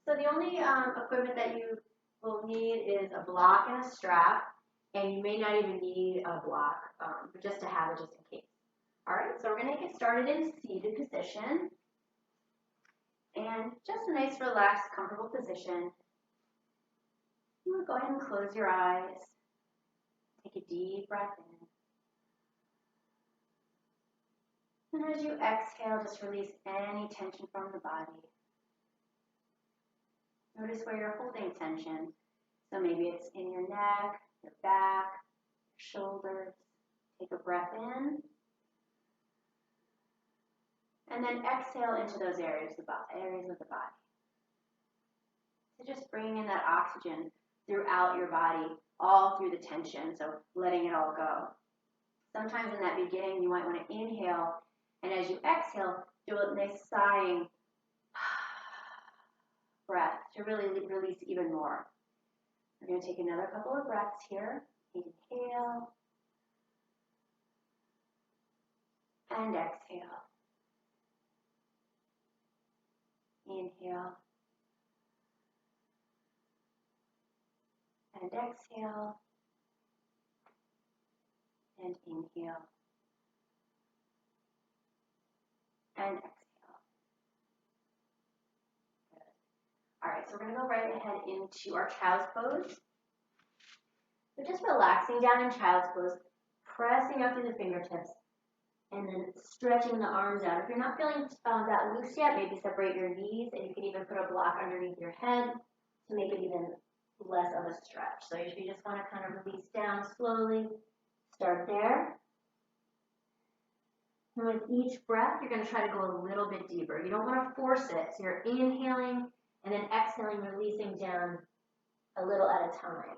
So the only equipment that you will need is a block and a strap, and you may not even need a block, but just to have it just in case. All right, so we're going to get started in seated position, and just a nice, relaxed, comfortable position. You want to go ahead and close your eyes. Take a deep breath in. And as you exhale, just release any tension from the body. Notice where you're holding tension. So maybe it's in your neck, your back, your shoulders. Take a breath in. And then exhale into those areas of the body. So just bringing in that oxygen throughout your body, all through the tension, so letting it all go. Sometimes in that beginning, you might want to inhale, and as you exhale, do a nice sighing breath to really release even more. We're going to take another couple of breaths here. Inhale and exhale. Inhale and exhale, and inhale and exhale. Good. All right, so we're going to go right ahead into our child's pose. So just relaxing down in child's pose, pressing up through the fingertips, and then stretching the arms out. If you're not feeling that loose yet, maybe separate your knees, and you can even put a block underneath your head to make it even less of a stretch. So if you just want to kind of release down slowly, start there. And with each breath, you're going to try to go a little bit deeper. You don't want to force it. So you're inhaling and then exhaling, releasing down a little at a time.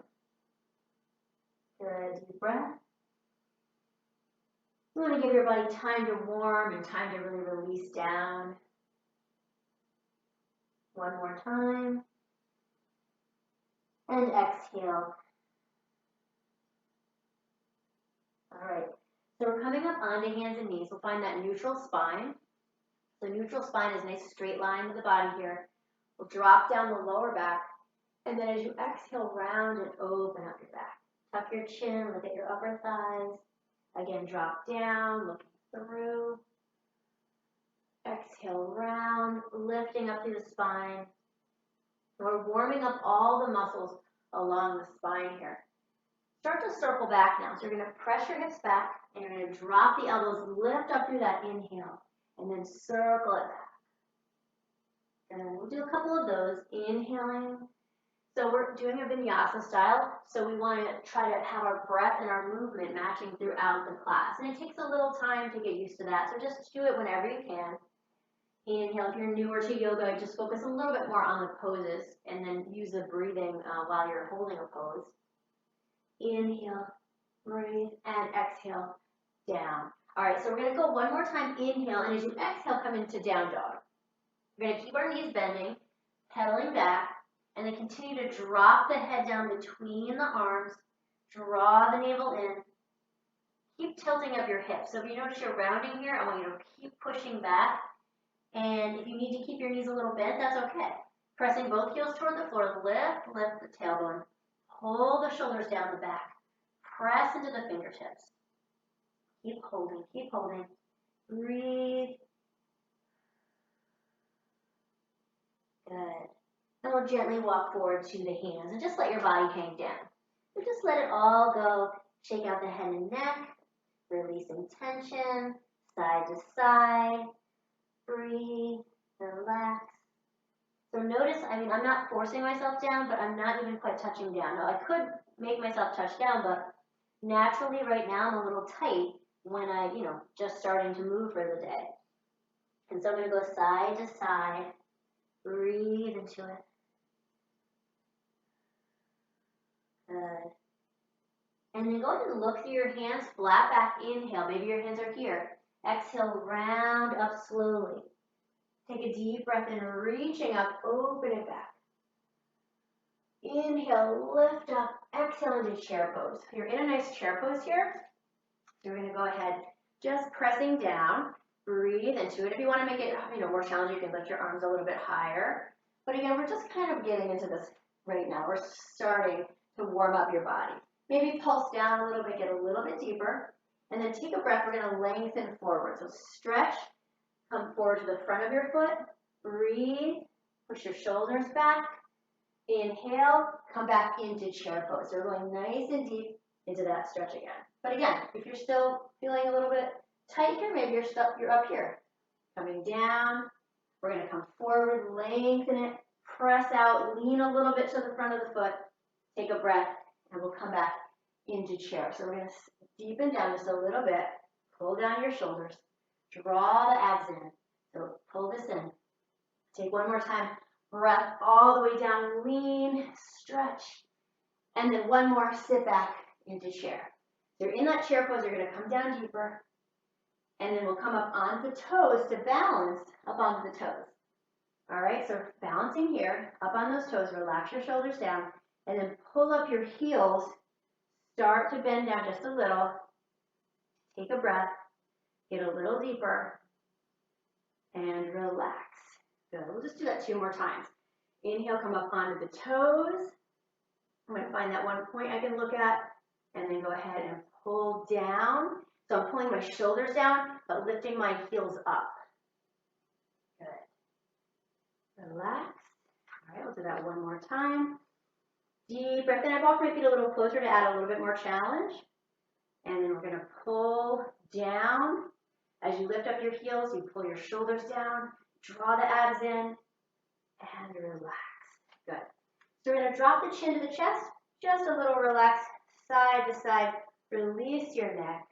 Good, deep breath. You want to give your body time to warm and time to really release down. One more time. And exhale. All right. So we're coming up onto hands and knees. We'll find that neutral spine. So neutral spine is a nice straight line with the body here. We'll drop down the lower back. And then as you exhale, round and open up your back. Tuck your chin, look at your upper thighs. Again, drop down, looking through. Exhale, round, lifting up through the spine. We're warming up all the muscles along the spine here. Start to circle back now. So you're going to press your hips back, and you're going to drop the elbows, lift up through that inhale, and then circle it back. And then we'll do a couple of those, inhaling. So we're doing a vinyasa style, so we want to try to have our breath and our movement matching throughout the class. And it takes a little time to get used to that, so just do it whenever you can. Inhale. If you're newer to yoga, just focus a little bit more on the poses, and then use the breathing while you're holding a pose. Inhale, breathe, and exhale, down. All right, so we're going to go one more time, inhale, and as you exhale, come into down dog. We're going to keep our knees bending, pedaling back, and then continue to drop the head down between the arms, draw the navel in, keep tilting up your hips. So if you notice you're rounding here, I want you to keep pushing back, and if you need to keep your knees a little bent, that's okay. Pressing both heels toward the floor, lift the tailbone, pull the shoulders down the back, press into the fingertips. Keep holding, breathe. Good. And we'll gently walk forward to the hands and just let your body hang down. So just let it all go. Shake out the head and neck, releasing tension, side to side. Breathe, relax. So notice, I'm not forcing myself down, but I'm not even quite touching down. Now, I could make myself touch down, but naturally right now I'm a little tight when I, just starting to move for the day. And so I'm going to go side to side. Breathe into it. Good. And then go ahead and look through your hands, flat back, inhale. Maybe your hands are here. Exhale, round up slowly. Take a deep breath in, reaching up, open it back. Inhale, lift up, exhale into chair pose. You're in a nice chair pose here. You're going to go ahead, just pressing down. Breathe into it. If you want to make it more challenging, you can lift your arms a little bit higher. But again, we're just kind of getting into this right now. We're starting to warm up your body. Maybe pulse down a little bit, get a little bit deeper, and then take a breath. We're going to lengthen forward. So stretch, come forward to the front of your foot, breathe, push your shoulders back, inhale, come back into chair pose. So we're going nice and deep into that stretch again. But again, if you're still feeling a little bit tight here, maybe you're up here. Coming down, we're going to come forward, lengthen it, press out, lean a little bit to the front of the foot, take a breath, and we'll come back into chair. So we're going to deepen down just a little bit, pull down your shoulders, draw the abs in. So pull this in. Take one more time, breath all the way down, lean, stretch, and then one more, sit back into chair. So you're in that chair pose, you're going to come down deeper, and then we'll come up onto the toes to balance up onto the toes. All right, so balancing here, up on those toes, relax your shoulders down, and then pull up your heels, start to bend down just a little, take a breath, get a little deeper, and relax. Good, we'll just do that 2 more times. Inhale, come up onto the toes. I'm going to find that one point I can look at, and then go ahead and pull down. So I'm pulling my shoulders down, but lifting my heels up. Good. Relax. All right, we'll do that one more time. Deep breath in. I walk my feet a little closer to add a little bit more challenge. And then we're going to pull down. As you lift up your heels, you pull your shoulders down, draw the abs in, and relax. Good. So we're going to drop the chin to the chest, just a little relaxed, side to side. Release your neck.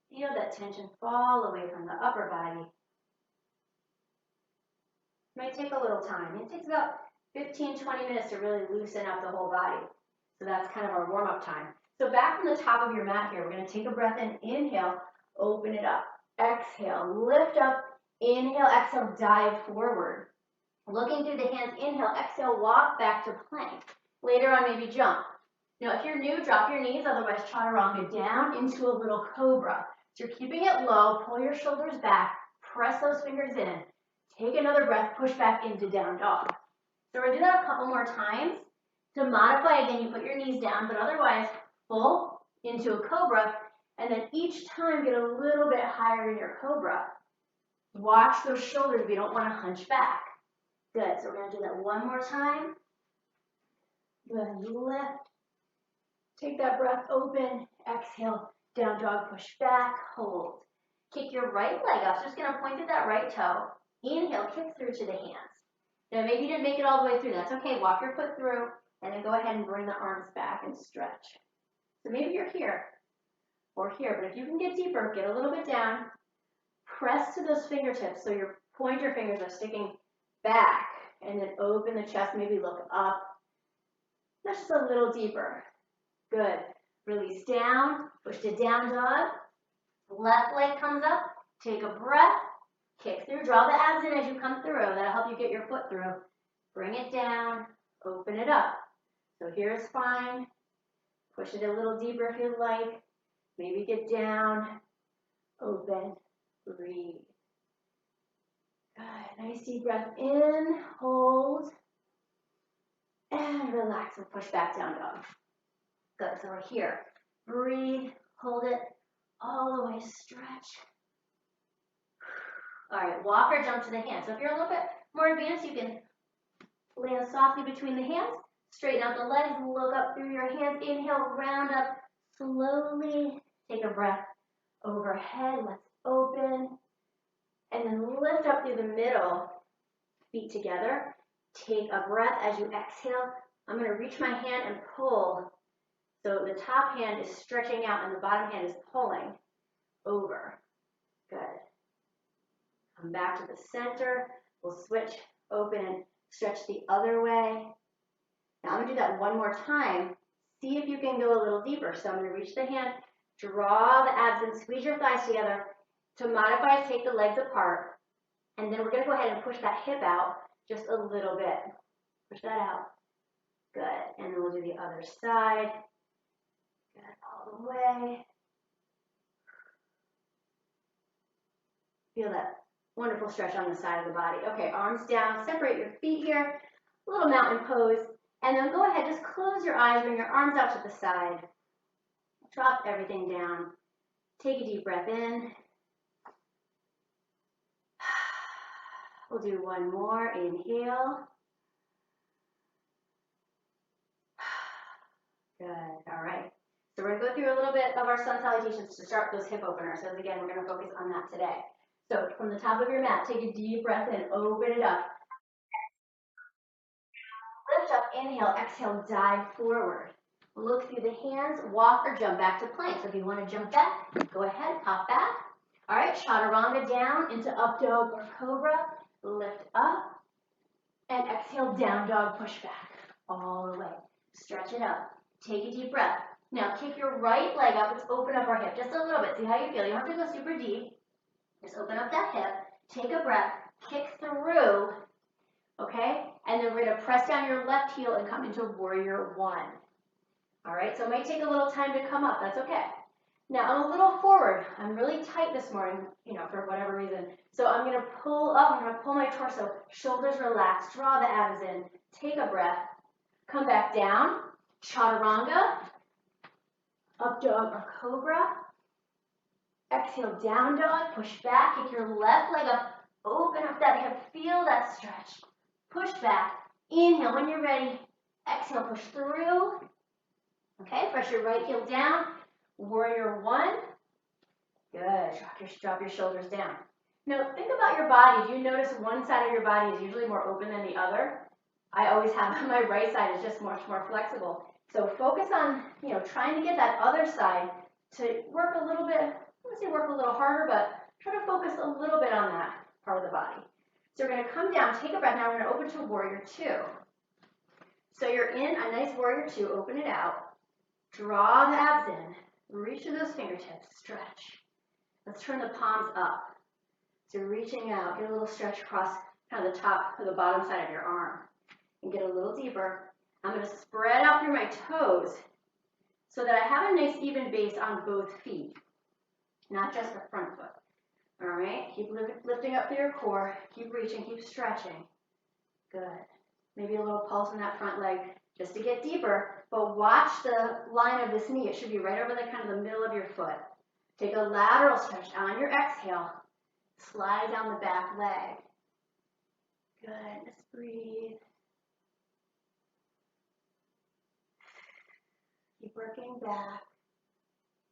Feel that tension fall away from the upper body. It might take a little time. It takes about 15-20 minutes to really loosen up the whole body. So that's kind of our warm-up time. So back from the top of your mat here, we're going to take a breath in. Inhale, open it up. Exhale, lift up. Inhale, exhale, dive forward. Looking through the hands, inhale, exhale, walk back to plank. Later on, maybe jump. Now, if you're new, drop your knees, otherwise chaturanga down into a little cobra. So you're keeping it low, pull your shoulders back, press those fingers in. Take another breath, push back into down dog. So we're going to do that a couple more times. To modify, again, you put your knees down, but otherwise, pull into a cobra, and then each time get a little bit higher in your cobra. Watch those shoulders if you don't want to hunch back. Good, so we're going to do that one more time. Good, lift. Take that breath, open, exhale, down dog, push back, hold. Kick your right leg up, so just going to point to that right toe. Inhale, kick through to the hands. Now maybe you didn't make it all the way through, that's okay, walk your foot through, and then go ahead and bring the arms back and stretch. So maybe you're here, or here, but if you can get deeper, get a little bit down, press to those fingertips so your pointer fingers are sticking back, and then open the chest, maybe look up, just a little deeper. Good. Release down, push to down dog. Left leg comes up, take a breath, kick through, draw the abs in as you come through. That'll help you get your foot through. Bring it down, open it up. So here's fine. Push it a little deeper if you like. Maybe get down, open, breathe. Good. Nice deep breath in, hold, and relax and push back down dog. Good, so we're here. Breathe, hold it, all the way, stretch. All right, walk or jump to the hands. So if you're a little bit more advanced, you can land softly between the hands, straighten out the legs, look up through your hands, inhale, round up, slowly, take a breath overhead, let's open, and then lift up through the middle, feet together. Take a breath as you exhale. I'm going to reach my hand and pull. So the top hand is stretching out and the bottom hand is pulling over. Good. Come back to the center. We'll switch, open, and stretch the other way. Now I'm going to do that one more time. See if you can go a little deeper. So I'm going to reach the hand, draw the abs and squeeze your thighs together. To modify, take the legs apart. And then we're going to go ahead and push that hip out just a little bit. Push that out. Good. And then we'll do the other side. Good. All the way. Feel that Wonderful stretch on the side of the body. Okay, arms down, separate your feet here, a little mountain pose, and then go ahead, just close your eyes, bring your arms out to the side, drop everything down, take a deep breath in. We'll do one more, inhale. Good, all right. So we're gonna go through a little bit of our sun salutations to start those hip openers. So again, we're gonna focus on that today. So from the top of your mat, take a deep breath in, open it up. Lift up, inhale, exhale, dive forward. Look through the hands, walk or jump back to plank. So if you want to jump back, go ahead, hop back. All right, chaturanga down into up dog or cobra. Lift up and exhale, down dog, push back all the way. Stretch it up. Take a deep breath. Now kick your right leg up. Let's open up our hip just a little bit. See how you feel. You don't have to go super deep. Just open up that hip. Take a breath. Kick through. Okay? And then we're going to press down your left heel and come into warrior one. All right? So it might take a little time to come up. That's okay. Now I'm a little forward. I'm really tight this morning, for whatever reason. So I'm going to pull up. I'm going to pull my torso. Shoulders relaxed. Draw the abs in. Take a breath. Come back down. Chaturanga. Up dog or cobra. Exhale, down dog. Push back. Kick your left leg up. Open up that hip. Feel that stretch. Push back. Inhale when you're ready. Exhale, push through. Okay, press your right heel down. Warrior one. Good. Drop your shoulders down. Now, think about your body. Do you notice one side of your body is usually more open than the other? I always have my right side is just much more flexible. So focus on, trying to get that other side to work a little bit. I want to say work a little harder, but try to focus a little bit on that part of the body. So we're going to come down, take a breath. Now we're going to open to warrior two. So you're in a nice warrior two. Open it out. Draw the abs in. Reach to those fingertips. Stretch. Let's turn the palms up. So reaching out. Get a little stretch across kind of the top or the bottom side of your arm. And get a little deeper. I'm going to spread out through my toes so that I have a nice even base on both feet. Not just the front foot. All right, keep lifting up through your core. Keep reaching, keep stretching. Good. Maybe a little pulse in that front leg just to get deeper, but watch the line of this knee. It should be right over the kind of the middle of your foot. Take a lateral stretch on your exhale. Slide down the back leg. Good, just breathe. Keep working back.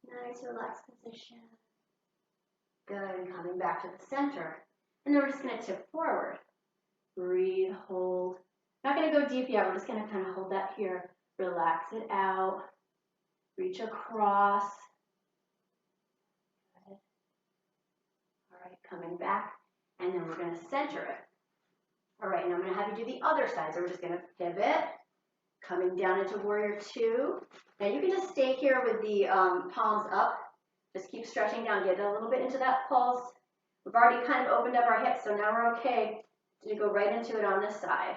Nice, relaxed position. Good, and coming back to the center. And then we're just going to tip forward. Breathe, hold. Not going to go deep yet. We're just going to kind of hold that here. Relax it out. Reach across. Good. All right, coming back. And then we're going to center it. All right, and I'm going to have you do the other side. So we're just going to pivot. Coming down into warrior two. Now you can just stay here with the palms up. Just keep stretching down, get a little bit into that pulse. We've already kind of opened up our hips, so now we're okay to go right into it on this side.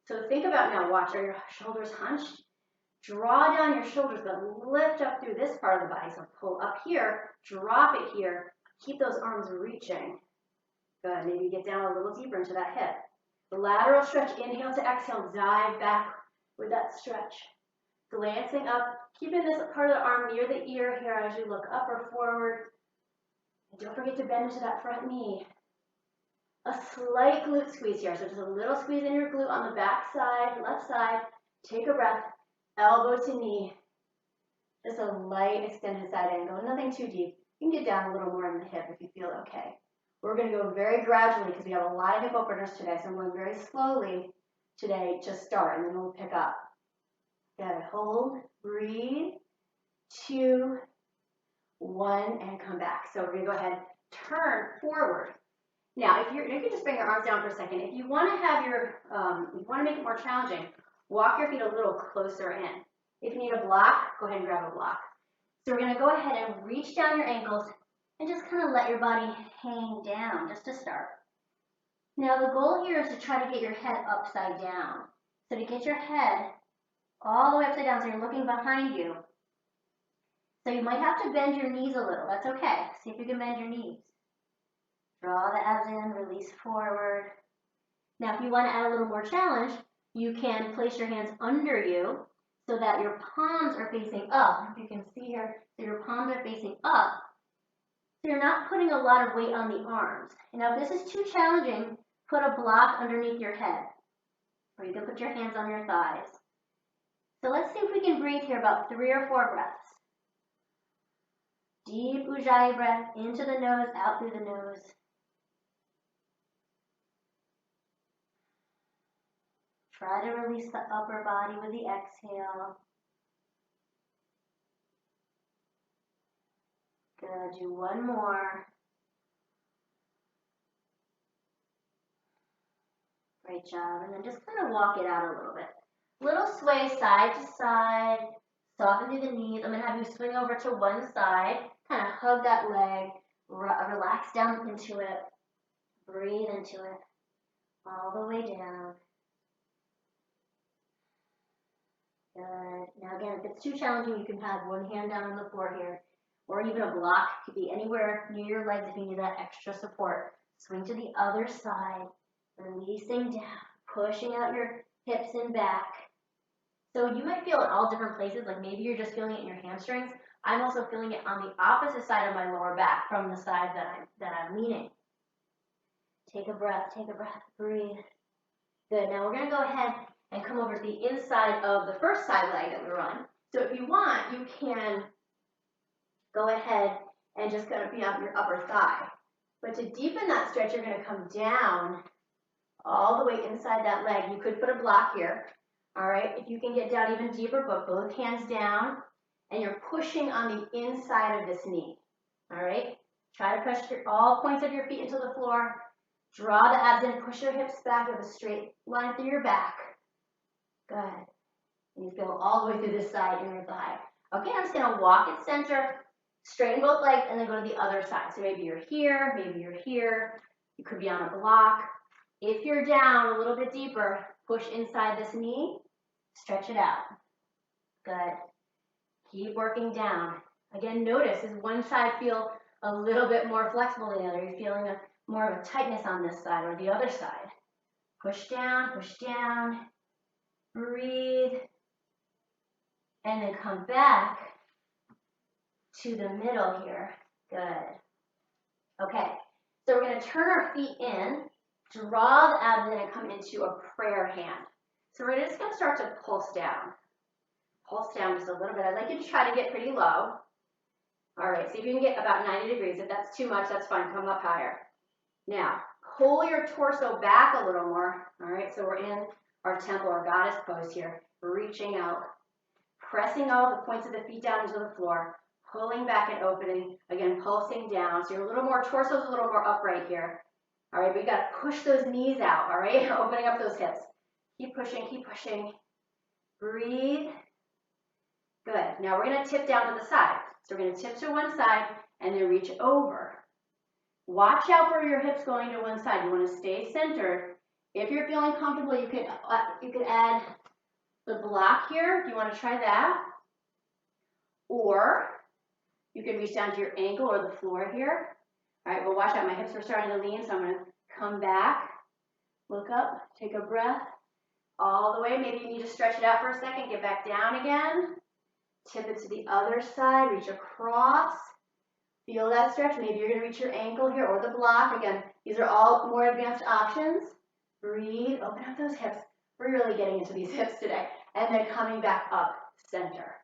So think about now, watch, are your shoulders hunched? Draw down your shoulders, but lift up through this part of the body. So pull up here, drop it here, keep those arms reaching. Good, maybe get down a little deeper into that hip. The lateral stretch, inhale to exhale, dive back with that stretch. Glancing up, keeping this part of the arm near the ear here as you look up or forward. And don't forget to bend into that front knee. A slight glute squeeze here. So just a little squeeze in your glute on the back side, left side. Take a breath, elbow to knee. Just a light extended side angle, nothing too deep. You can get down a little more in the hip if you feel okay. We're going to go very gradually because we have a lot of hip openers today. So I'm going very slowly today to start, and then we'll pick up. Good. Hold, breathe, 2, 1, and come back. So we're going to go ahead, turn forward. Now, you can just bring your arms down for a second. If you want to have if you want to make it more challenging, walk your feet a little closer in. If you need a block, go ahead and grab a block. So we're going to go ahead and reach down your ankles and just kind of let your body hang down just to start. Now, the goal here is to try to get your head upside down. So to get your head all the way upside down, so you're looking behind you. So you might have to bend your knees a little. That's okay. See if you can bend your knees. Draw the abs in, release forward. Now, if you want to add a little more challenge, you can place your hands under you so that your palms are facing up. If you can see here, so your palms are facing up. So you're not putting a lot of weight on the arms. And now, if this is too challenging, put a block underneath your head. Or you can put your hands on your thighs. So let's see if we can breathe here about 3 or 4 breaths. Deep Ujjayi breath into the nose, out through the nose. Try to release the upper body with the exhale. Good, do one more. Great job, and then just kind of walk it out a little bit. Little sway side to side, soften through the knees. I'm going to have you swing over to one side, kind of hug that leg, relax down into it, breathe into it, all the way down. Good. Now again, if it's too challenging, you can have one hand down on the floor here, or even a block. Could be anywhere near your legs if you need that extra support. Swing to the other side, releasing down, pushing out your hips and back. So you might feel it all different places, like maybe you're just feeling it in your hamstrings. I'm also feeling it on the opposite side of my lower back from the side that I'm leaning. Take a breath, breathe. Good, now we're gonna go ahead and come over to the inside of the first side leg that we were on. So if you want, you can go ahead and just kind of be on your upper thigh. But to deepen that stretch, you're gonna come down all the way inside that leg. You could put a block here. All right, if you can get down even deeper, put both hands down, and you're pushing on the inside of this knee. All right, try to push all points of your feet into the floor. Draw the abs in, push your hips back with a straight line through your back. Good. And you feel all the way through this side in your thigh. Okay, I'm just going to walk at center, straighten both legs, and then go to the other side. So maybe you're here, maybe you're here. You could be on a block. If you're down a little bit deeper, push inside this knee, stretch it out. Good. Keep working down. Again, notice, does one side feel a little bit more flexible than the other? You're feeling more of a tightness on this side or the other side. Push down, breathe, and then come back to the middle here. Good. Okay, so we're going to turn our feet in, draw the abs in, and come into a prayer hand. So we're just going to start to pulse down. Pulse down just a little bit. I'd like you to try to get pretty low. All right, see if you can get about 90 degrees. If that's too much, that's fine. Come up higher. Now, pull your torso back a little more. All right, so we're in our temple or goddess pose here. Reaching out, pressing all the points of the feet down into the floor, pulling back and opening. Again, pulsing down. So you're a little more, torso's a little more upright here. All right, but you got to push those knees out, all right? Opening up those hips. Keep pushing. Breathe. Good. Now we're going to tip down to the side. So we're going to tip to one side and then reach over. Watch out for your hips going to one side. You want to stay centered. If you're feeling comfortable, you could add the block here if you want to try that. Or you can reach down to your ankle or the floor here. All right, well, watch out. My hips are starting to lean, so I'm going to come back, look up, take a breath all the way. Maybe you need to stretch it out for a second, get back down again. Tip it to the other side, reach across. Feel that stretch. Maybe you're going to reach your ankle here or the block. Again, these are all more advanced options. Breathe, open up those hips. We're really getting into these hips today. And then coming back up, center.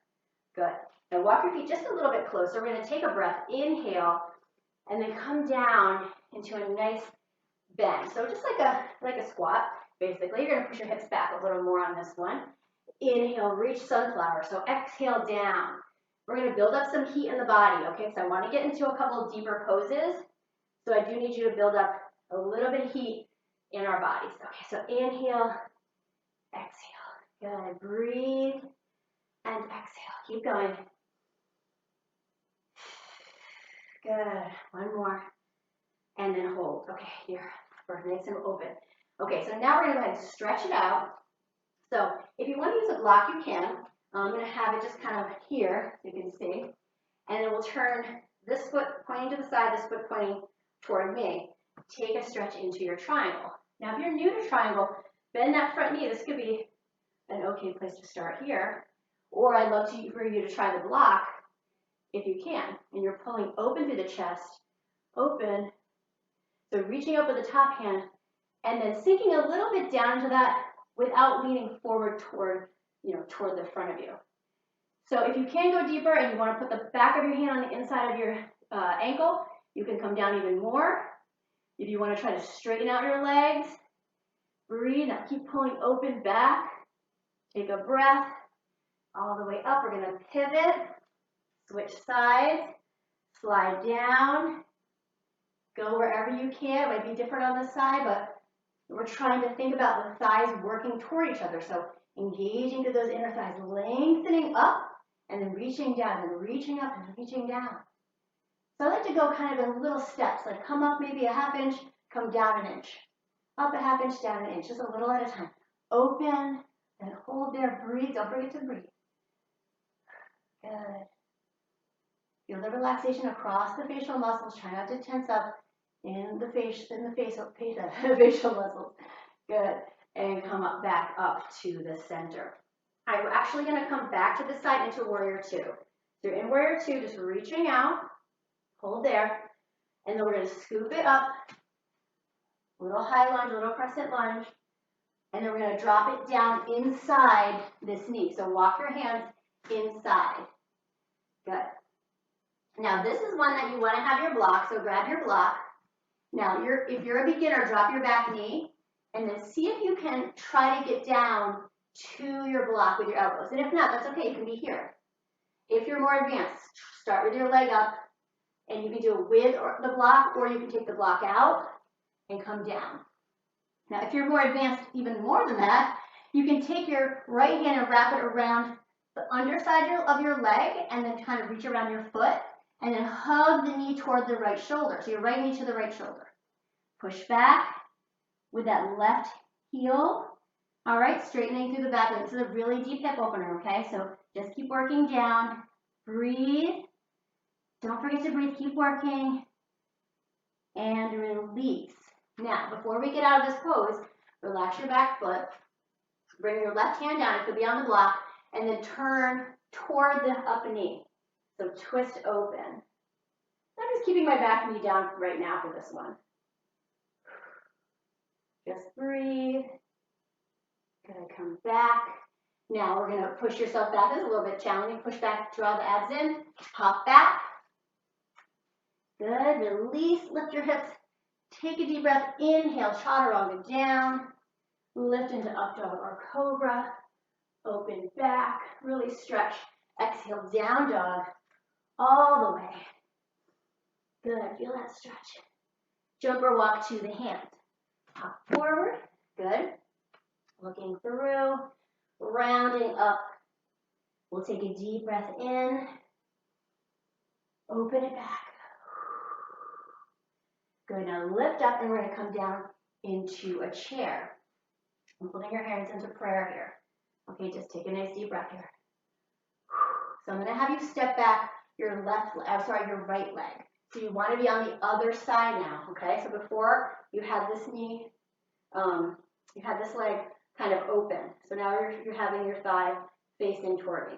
Good. Now walk your feet just a little bit closer. We're going to take a breath. Inhale, and then come down into a nice bend. So just like a squat, basically. You're going to push your hips back a little more on this one. Inhale, reach sunflower. So exhale down. We're going to build up some heat in the body, okay? So I want to get into a couple of deeper poses. So I do need you to build up a little bit of heat in our bodies. Okay, so inhale, exhale. Good. Breathe and exhale. Keep going. Good. One more. And then hold. Okay, here. We're nice and open. Okay, so now we're going to go ahead and stretch it out. So if you want to use a block, you can. I'm going to have it just kind of here, so you can see. And then we'll turn this foot pointing to the side, this foot pointing toward me. take a stretch into your triangle. Now, if you're new to triangle, bend that front knee. This could be an okay place to start here. Or I'd love for you to try the block if you can. And you're pulling open through the chest, open. So reaching up with the top hand and then sinking a little bit down into that without leaning forward toward the front of you. So if you can go deeper and you want to put the back of your hand on the inside of your ankle, you can come down even more. If you want to try to straighten out your legs, breathe. Now keep pulling open back. Take a breath. All the way up. We're going to pivot. Switch sides. Slide down. Go wherever you can. It might be different on this side, but we're trying to think about the thighs working toward each other. So engaging through those inner thighs, lengthening up, and then reaching down, and reaching up, and reaching down. So I like to go kind of in little steps, like come up maybe a half inch, come down an inch. Up a half inch, down an inch, just a little at a time. Open, and hold there, breathe, don't forget to breathe. Good. Feel the relaxation across the facial muscles, try not to tense up in the facial muscles. Good. And come up back up to the center. All right, we're actually going to come back to the side into warrior two. So you're in warrior two, just reaching out, hold there, and then we're going to scoop it up, little high lunge, little crescent lunge, and then we're going to drop it down inside this knee. So walk your hands inside. Good. Now this is one that you want to have your block, so grab your block. Now if you're a beginner, drop your back knee, and then see if you can try to get down to your block with your elbows. And if not, that's okay, you can be here. If you're more advanced, start with your leg up, and you can do it with the block, or you can take the block out and come down. Now, if you're more advanced, even more than that, you can take your right hand and wrap it around the underside of your leg, and then kind of reach around your foot, and then hug the knee toward the right shoulder. So your right knee to the right shoulder. Push back with that left heel. All right, straightening through the back leg. This is a really deep hip opener, okay? So just keep working down. Breathe. Don't forget to breathe. Keep working. And release. Now, before we get out of this pose, relax your back foot. Bring your left hand down. It could be on the block. And then turn toward the up knee. So twist open. I'm just keeping my back knee down right now for this one. Just breathe. Gonna come back. Now we're gonna push yourself back. This is a little bit challenging. Push back, draw the abs in, pop back. Good, release, lift your hips. Take a deep breath, inhale, chaturanga down. Lift into up dog or cobra. Open back, really stretch. Exhale, down dog, all the way. Good, feel that stretch. Jumper walk to the hand. Hop forward, good. Looking through, rounding up. We'll take a deep breath in. Open it back. Good, now lift up and we're gonna come down into a chair. I'm putting your hands into prayer here. Okay, just take a nice deep breath here. So I'm gonna have you step back your right leg. So you wanna be on the other side now, okay? So before you had this knee, you had this leg kind of open. So now you're having your thigh facing toward me.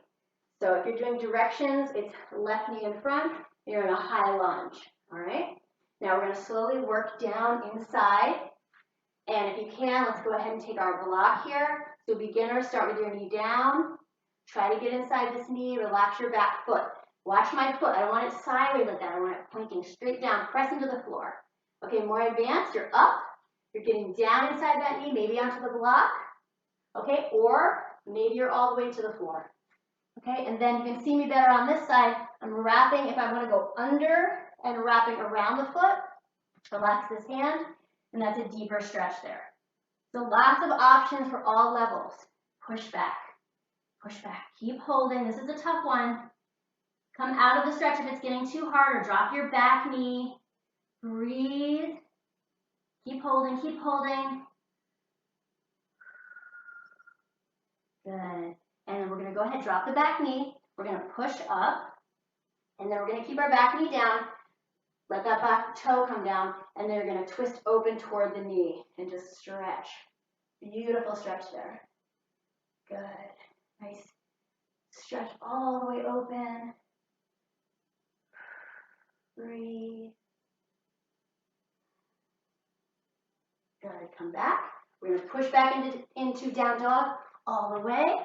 So if you're doing directions, it's left knee in front, you're in a high lunge, all right? Now we're gonna slowly work down inside. And if you can, let's go ahead and take our block here. So beginners, start with your knee down. Try to get inside this knee, relax your back foot. Watch my foot, I don't want it sideways like that. I want it pointing straight down, press into the floor. Okay, more advanced, you're up. You're getting down inside that knee, maybe onto the block. Okay, or maybe you're all the way to the floor. Okay, and then you can see me better on this side. I'm wrapping, if I want to go under and wrapping around the foot, relax this hand, and that's a deeper stretch there. So lots of options for all levels. Push back, keep holding. This is a tough one. Come out of the stretch if it's getting too hard, or drop your back knee. Breathe. Keep holding, keep holding. Good. And then we're going to go ahead, drop the back knee. We're going to push up. And then we're going to keep our back knee down. Let that back toe come down, and then you're gonna twist open toward the knee and just stretch. Beautiful stretch there. Good. Nice. Stretch all the way open. Breathe. Good. Come back. We're going to push back into down dog all the way.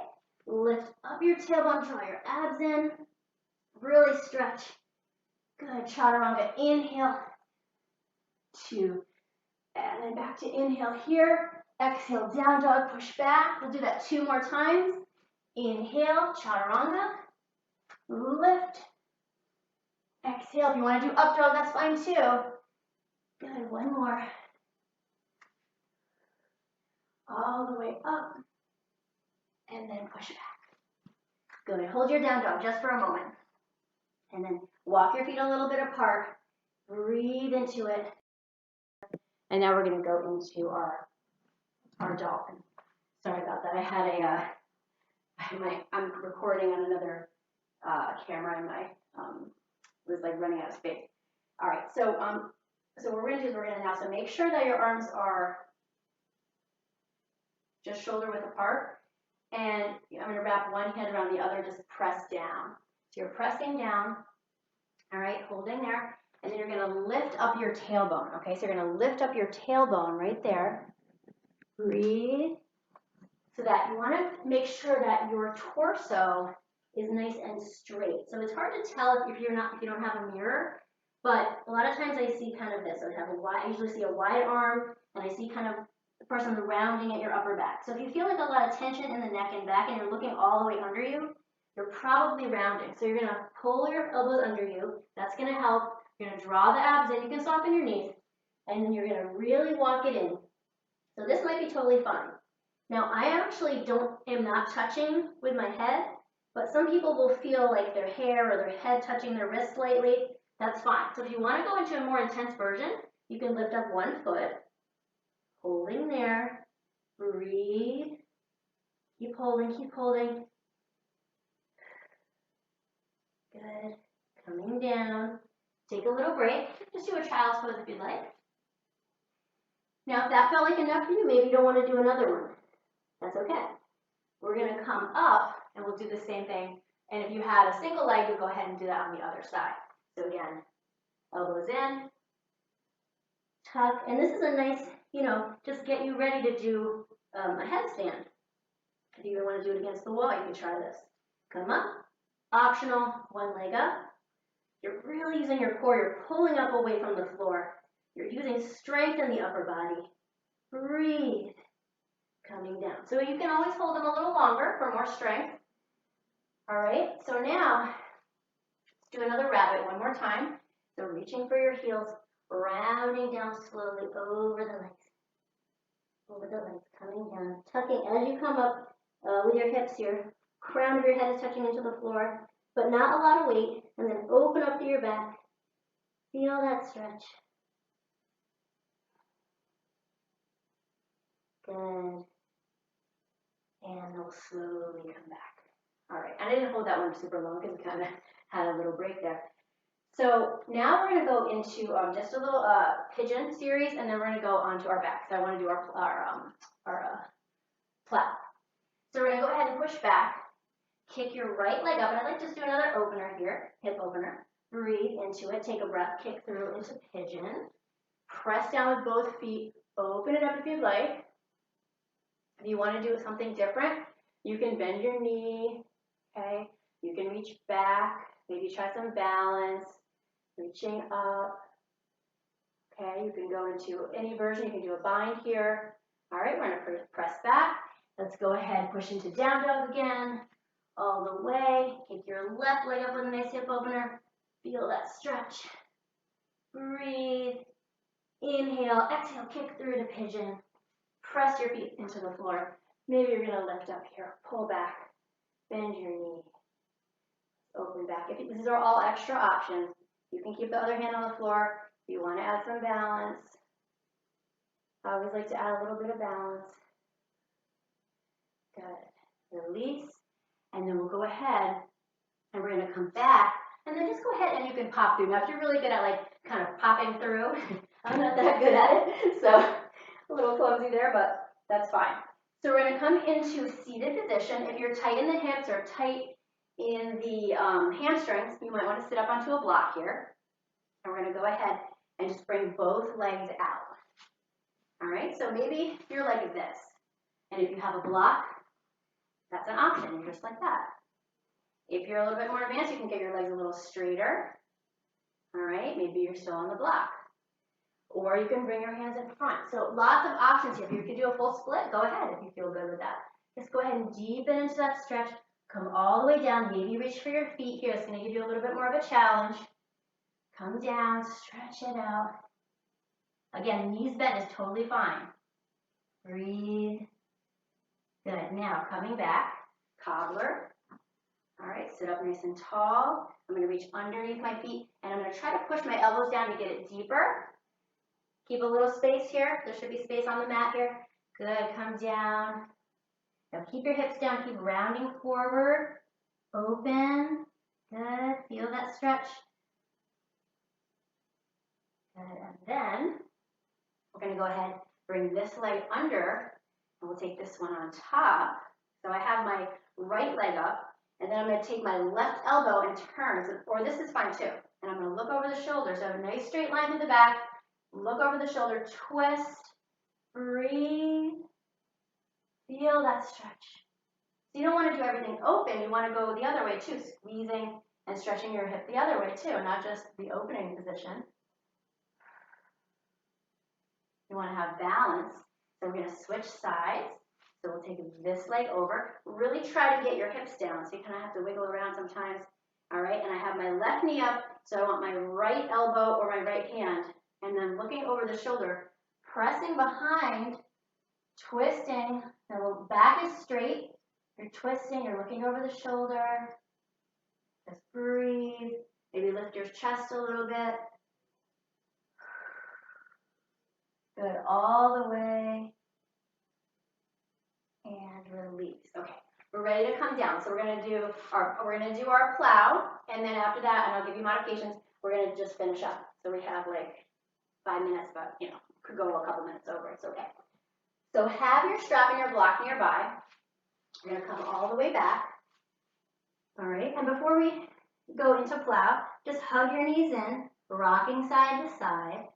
Lift up your tailbone, draw your abs in. Really stretch. Good. Chaturanga. Inhale. 2. And then back to inhale here. Exhale, down dog, push back. We'll do that 2 more times. Inhale, chaturanga. Lift. Exhale. If you want to do up dog, that's fine too. Good. 1 more. All the way up. And then push back. Good. Hold your down dog just for a moment. And then walk your feet a little bit apart. Breathe into it. And now we're going to go into our dolphin. Sorry about that. I had I'm recording on another camera, and I was like running out of space. All right, so what we're going to do is we're going to now, so make sure that your arms are just shoulder width apart, and I'm going to wrap one hand around the other, just press down. So you're pressing down, all right, holding there, and then you're going to lift up your tailbone, okay? So you're going to lift up your tailbone right there. Breathe. So that you want to make sure that your torso is nice and straight. So it's hard to tell if you don't have a mirror, but a lot of times I see kind of this. I usually see a wide arm, and I see kind of the person rounding at your upper back. So if you feel like a lot of tension in the neck and back, and you're looking all the way under you, you're probably rounding. So you're going to pull your elbows under you. That's going to help. You're going to draw the abs in. You can soften your knees, and then you're going to really walk it in. So this might be totally fine. Now, I actually am not touching with my head, but some people will feel like their hair or their head touching their wrist slightly. That's fine. So if you want to go into a more intense version, you can lift up one foot, holding there, breathe, keep holding, Good, coming down, take a little break, just do a child's pose if you'd like. Now, if that felt like enough for you, maybe you don't want to do another one. That's okay. We're going to come up, and we'll do the same thing. And if you had a single leg, you'll go ahead and do that on the other side. So again, elbows in, tuck. And this is a nice, just get you ready to do a headstand. If you even want to do it against the wall, you can try this. Come up, optional, one leg up. You're really using your core. You're pulling up away from the floor. You're using strength in the upper body. Breathe. Coming down. So you can always hold them a little longer for more strength. All right, so now let's do another rabbit one more time. So reaching for your heels, rounding down slowly over the legs, coming down, tucking as you come up with your hips here. Crown of your head is touching into the floor, but not a lot of weight, and then open up to your back. Feel that stretch. Good. And they'll slowly come back. All right, I didn't hold that one super long because we kind of had a little break there. So now we're going to go into just a little pigeon series, and then we're going to go onto our back. So I want to do our flat. So we're going to go ahead and push back. Kick your right leg up, and I'd like to just do another opener here, hip opener. Breathe into it, take a breath, kick through into pigeon. Press down with both feet, open it up if you'd like. If you want to do something different, you can bend your knee, okay? You can reach back, maybe try some balance, reaching up, okay? You can go into any version. You can do a bind here. All right, we're going to press back. Let's go ahead, push into down dog again, all the way. Kick your left leg up with a nice hip opener. Feel that stretch. Breathe. Inhale, exhale, kick through to pigeon. Press your feet into the floor. Maybe you're going to lift up here, pull back, bend your knee, open back. These are all extra options. You can keep the other hand on the floor if you want to add some balance. I always like to add a little bit of balance. Good. Release. And then we'll go ahead and we're going to come back And then just go ahead and you can pop through. Now, if you're really good at like kind of popping through, I'm not that good at it, so a little clumsy there, but that's fine. So we're going to come into seated position. If you're tight in the hips or tight in the hamstrings, you might want to sit up onto a block here. And we're going to go ahead and just bring both legs out. All right, so maybe your leg is this. And if you have a block, that's an option. You're just like that. If you're a little bit more advanced, you can get your legs a little straighter. All right, maybe you're still on the block. Or you can bring your hands in front. So lots of options here. If you could do a full split, go ahead if you feel good with that. Just go ahead and deepen into that stretch. Come all the way down. Maybe reach for your feet here. It's going to give you a little bit more of a challenge. Come down, stretch it out. Again, knees bent is totally fine. Breathe. Good. Now, coming back, cobbler. All right, sit up nice and tall. I'm going to reach underneath my feet, and I'm going to try to push my elbows down to get it deeper. Keep a little space here. There should be space on the mat here. Good. Come down. Now, keep your hips down. Keep rounding forward. Open. Good. Feel that stretch. Good. And then we're going to go ahead, bring this leg under, and we'll take this one on top. So I have my right leg up, and then I'm going to take my left elbow and turn, or this is fine too. And I'm going to look over the shoulder. So I have a nice straight line to the back. Look over the shoulder, twist, breathe, feel that stretch. So you don't want to do everything open. You want to go the other way too, squeezing and stretching your hip the other way too, not just the opening position. You want to have balance. So we're going to switch sides. So we'll take this leg over. Really try to get your hips down. So you kind of have to wiggle around sometimes. All right, and I have my left knee up. So I want my right elbow or my right hand. And then looking over the shoulder, pressing behind, twisting. The back is straight. You're twisting. You're looking over the shoulder. Just breathe. Maybe lift your chest a little bit. Good, all the way, and release. Okay, we're ready to come down. So we're gonna do our plow, and then after that, and I'll give you modifications. We're gonna just finish up. So we have like 5 minutes, but you know, could go a couple minutes over. It's okay. So have your strap and your block nearby. We're gonna come all the way back. All right, and before we go into plow, just hug your knees in, rocking side to side.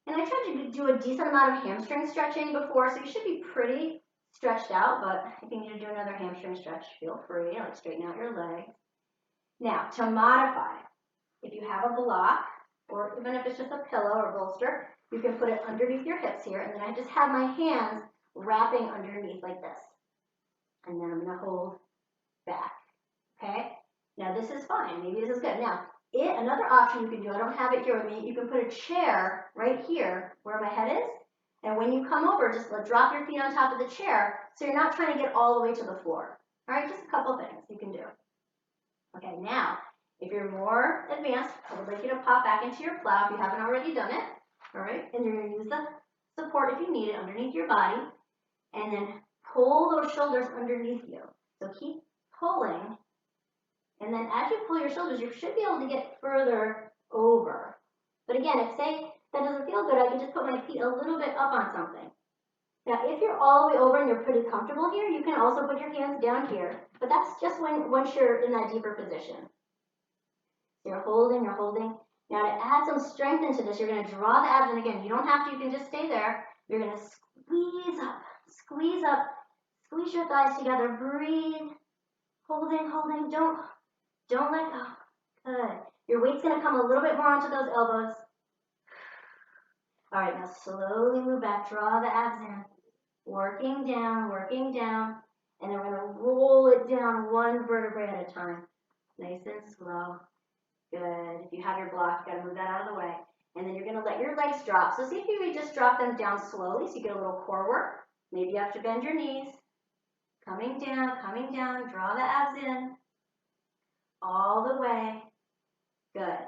And I tried to do a decent amount of hamstring stretching before, so you should be pretty stretched out, but if you need to do another hamstring stretch, feel free, like straighten out your legs. Now, to modify, if you have a block, or even if it's just a pillow or bolster, you can put it underneath your hips here, and then I just have my hands wrapping underneath like this. And then I'm gonna hold back, okay? Now this is fine, maybe this is good. Now, another option you can do, I don't have it here with me, you can put a chair right here where my head is, and when you come over, just drop your feet on top of the chair so you're not trying to get all the way to the floor. All right, just a couple things you can do. Okay, now, if you're more advanced, I would like you to pop back into your plow if you haven't already done it. All right, and you're going to use the support if you need it underneath your body, and then pull those shoulders underneath you. So keep pulling. And then as you pull your shoulders, you should be able to get further over. But again, if say that doesn't feel good, I can just put my feet a little bit up on something. Now, if you're all the way over and you're pretty comfortable here, you can also put your hands down here. But that's just once you're in that deeper position. You're holding, you're holding. Now, to add some strength into this, you're going to draw the abs. And again, you don't have to, you can just stay there. You're going to squeeze up, squeeze your thighs together, breathe, holding, holding, don't let go. Good. Your weight's going to come a little bit more onto those elbows. All right, now slowly move back. Draw the abs in. Working down, and then we're going to roll it down one vertebrae at a time. Nice and slow. Good. If you have your block, you got to move that out of the way. And then you're going to let your legs drop. So see if you can just drop them down slowly so you get a little core work. Maybe you have to bend your knees. Coming down, draw the abs in. All the way. Good.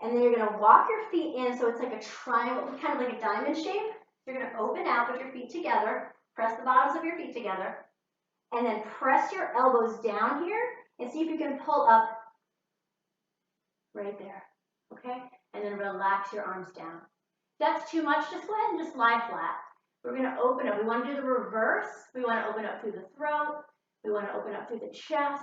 And then you're going to walk your feet in so it's like a triangle, kind of like a diamond shape. You're going to open out, put your feet together, press the bottoms of your feet together, and then press your elbows down here and see if you can pull up right there, okay? And then relax your arms down. If that's too much, just go ahead and just lie flat. We're gonna open up. We wanna do the reverse. We wanna open up through the throat. We wanna open up through the chest.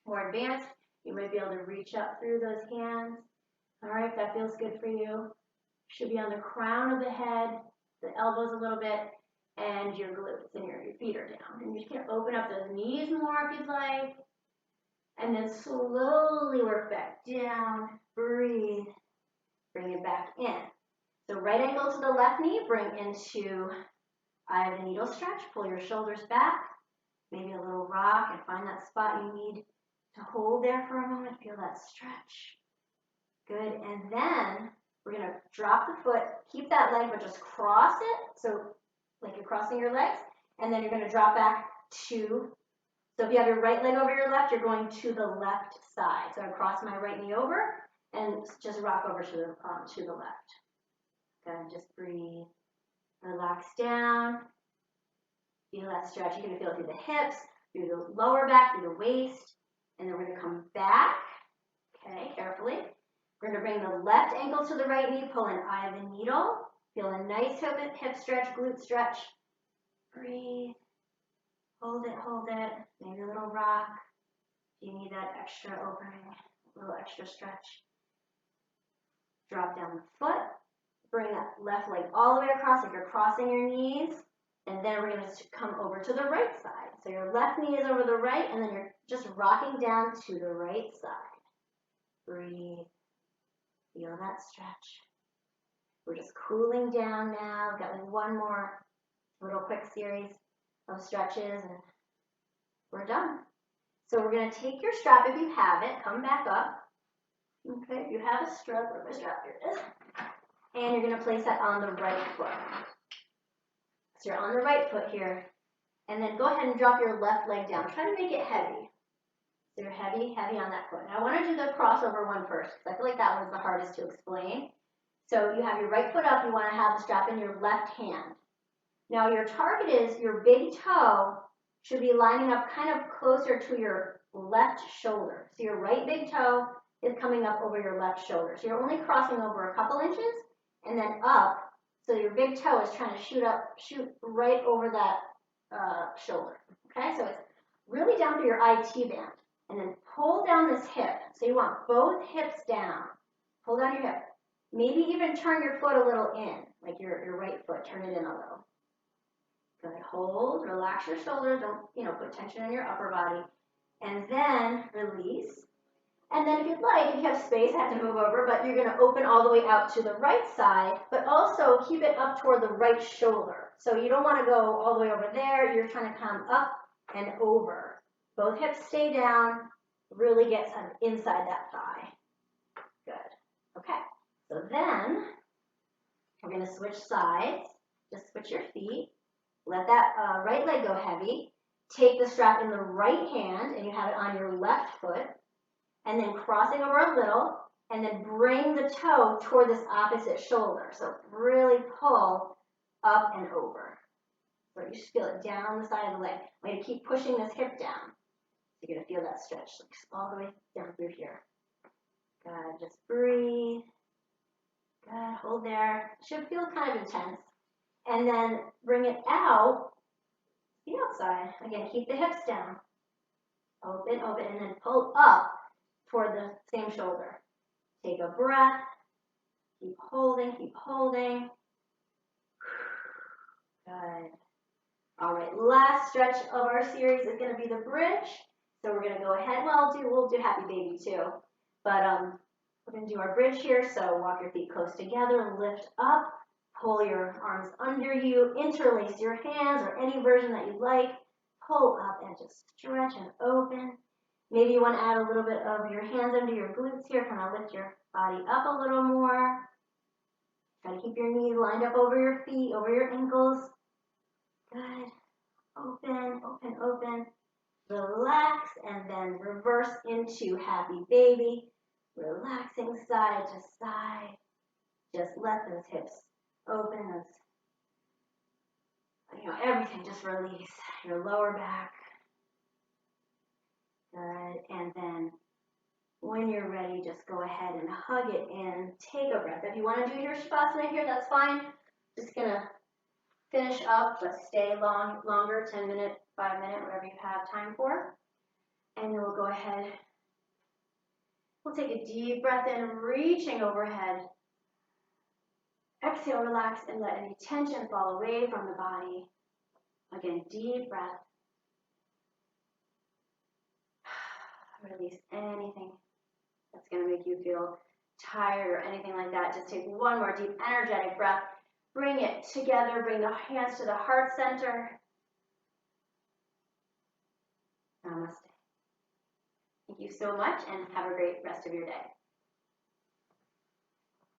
More advanced, you might be able to reach up through those hands. All right, if that feels good for you. Should be on the crown of the head, the elbows a little bit, and your glutes, and your feet are down. And you can open up those knees more if you'd like. And then slowly work back down, breathe, bring it back in. So right ankle to the left knee, bring into eye of the needle stretch, pull your shoulders back, maybe a little rock, and find that spot you need to hold there for a moment, feel that stretch. Good, and then we're gonna drop the foot, keep that leg, but just cross it, so like you're crossing your legs, and then you're gonna drop back to, so if you have your right leg over your left, you're going to the left side. So I cross my right knee over and just rock over to the left. Good, just breathe, relax down, feel that stretch. You're gonna feel it through the hips, through the lower back, through the waist, and then we're gonna come back, okay, carefully. We're gonna bring the left ankle to the right knee, pull an eye of the needle, feel a nice hip stretch, glute stretch. Breathe, hold it, maybe a little rock. If you need that extra opening, a little extra stretch. Drop down the foot, bring that left leg all the way across like you're crossing your knees, and then we're gonna come over to the right side. So your left knee is over the right, and then you're just rocking down to the right side. Breathe. Feel that stretch. We're just cooling down now. We've got like one more little quick series of stretches and we're done. So we're going to take your strap if you have it, come back up. Okay, if you have a strap, where my strap, here it is. And you're going to place that on the right foot. So you're on the right foot here. And then go ahead and drop your left leg down. Try to make it heavy. So you're heavy on that foot. Now I want to do the crossover one first because I feel like that one's the hardest to explain. So you have your right foot up, you want to have the strap in your left hand. Now your target is your big toe should be lining up kind of closer to your left shoulder. So your right big toe is coming up over your left shoulder. So you're only crossing over a couple inches and then up. So your big toe is trying to shoot right over that shoulder. Okay, so it's really down through your IT band. And then pull down this hip. So you want both hips down. Pull down your hip. Maybe even turn your foot a little in, like your right foot, turn it in a little. Good, hold, relax your shoulders, don't put tension in your upper body. And then release. And then if you'd like, if you have space, I have to move over, but you're gonna open all the way out to the right side, but also keep it up toward the right shoulder. So you don't wanna go all the way over there, you're trying to come up and over. Both hips stay down, really get inside that thigh. Good. Okay, so then we're going to switch sides. Just switch your feet. Let that right leg go heavy. Take the strap in the right hand and you have it on your left foot. And then crossing over a little and then bring the toe toward this opposite shoulder. So really pull up and over. So you just feel it down the side of the leg. I'm going to keep pushing this hip down. You're going to feel that stretch all the way down through here. Good, just breathe. Good, hold there. It should feel kind of intense. And then bring it out the outside. Again, keep the hips down. Open, and then pull up toward the same shoulder. Take a breath. Keep holding, Good. All right, last stretch of our series is going to be the bridge. So we're going to go ahead, we'll do happy baby too. But we're going to do our bridge here. So walk your feet close together, lift up, pull your arms under you, interlace your hands or any version that you like. Pull up and just stretch and open. Maybe you want to add a little bit of your hands under your glutes here, kind of lift your body up a little more. Try to keep your knees lined up over your feet, over your ankles. Good. Open. Relax and then reverse into happy baby. Relaxing side to side. Just let those hips open. Everything just release. Your lower back. Good. And then When you're ready, just go ahead and hug it in. Take a breath. If you want to do your Shavasana here, that's fine. Just gonna finish up, but stay longer, 10 minute, 5 minute, whatever you have time for. And then we'll go ahead. We'll take a deep breath in, reaching overhead. Exhale, relax, and let any tension fall away from the body. Again, deep breath. Release anything that's going to make you feel tired or anything like that. Just take one more deep, energetic breath. Bring it together. Bring the hands to the heart center. Namaste. Thank you so much, and have a great rest of your day.